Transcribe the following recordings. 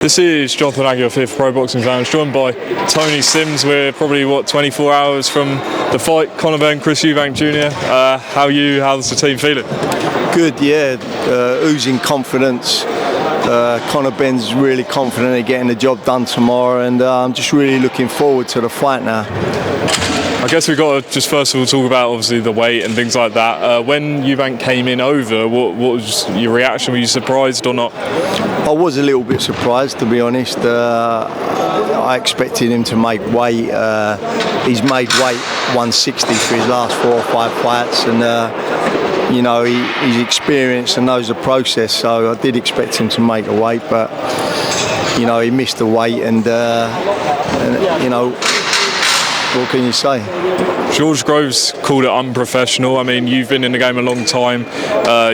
This is Jonathan Aggie of Fifth Pro Boxing Fans, joined by Tony Sims. We're probably 24 hours from the fight. Conor Benn, Chris Eubank Jr. How's the team feeling? Good, yeah. Oozing confidence. Conor Benn's really confident of getting the job done tomorrow, and I'm just really looking forward to the fight now. I guess we've got to just first of all talk about obviously the weight and things like that. When Eubank came in over, what was your reaction? Were you surprised or not? I was a little bit surprised, to be honest. I expected him to make weight. He's made weight 160 for his last 4 or 5 fights, and you know, he's experienced and knows the process. So I did expect him to make a weight, but you know, he missed the weight, and you know, what can you say? George Groves called it unprofessional. I mean, you've been in the game a long time.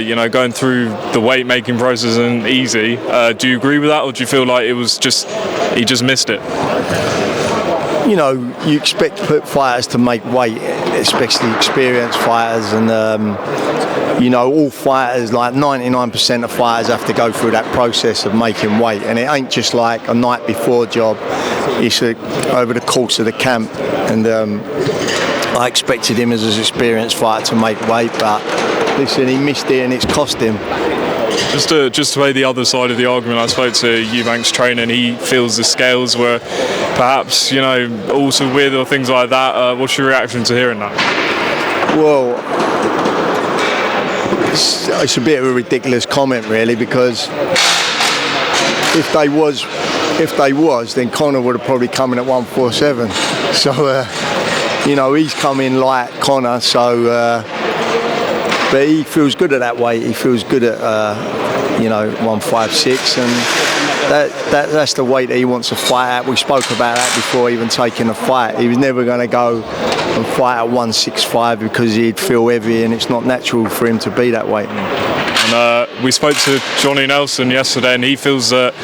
You know, going through the weight making process isn't easy. Do you agree with that, or do you feel like it was just he just missed it? You know, you expect fighters to make weight, especially experienced fighters, and you know, all fighters, like 99% of fighters, have to go through that process of making weight, and it ain't just like a night before job. It's over the course of the camp, and I expected him as an experienced fighter to make weight, but listen, he missed it and it's cost him. Just to weigh the other side of the argument, I spoke to Eubank's trainer, and he feels the scales were perhaps, you know, also weird or things like that. What's your reaction to hearing that? Well, it's a bit of a ridiculous comment, really, because if they was, then Conor would have probably come in at 147. So, you know, he's come in light, Conor. So, but he feels good at that weight. He feels good at, you know, 156, and that's the weight that he wants to fight at. We spoke about that before even taking the fight. He was never going to go and fight at 165 because he'd feel heavy, and it's not natural for him to be that weight. And we spoke to Johnny Nelson yesterday, and he feels that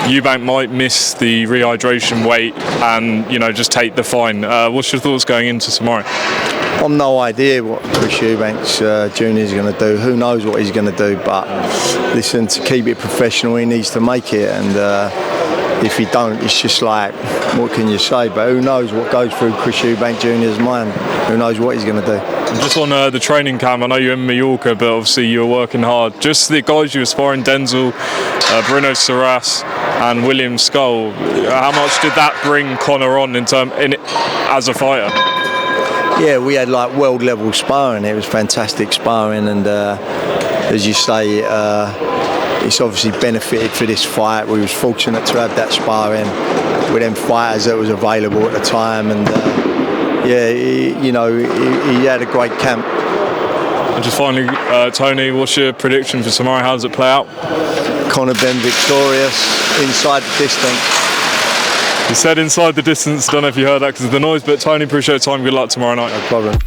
Eubank might miss the rehydration weight and, you know, just take the fine. What's your thoughts going into tomorrow? I've no idea what Chris Eubank Jr. is going to do. Who knows what he's going to do? But listen, to keep it professional, he needs to make it. And if he don't, it's just like, what can you say? But who knows what goes through Chris Eubank Jr.'s mind? Who knows what he's going to do? Just on the training camp, I know you're in Mallorca, but obviously you're working hard. Just the guys you were sparring, Denzel, Bruno Saras, and William Skull. How much did that bring Conor on as a fighter? Yeah, we had like world level sparring. It was fantastic sparring, and as you say, it's obviously benefited for this fight. We was fortunate to have that sparring with them fighters that was available at the time, and yeah, you know, he had a great camp. And just finally, Tony, what's your prediction for tomorrow? How does it play out? Conor Benn victorious, inside the distance. He said inside the distance. Don't know if you heard that because of the noise, but Tony, appreciate your time. Good luck tomorrow night. No problem.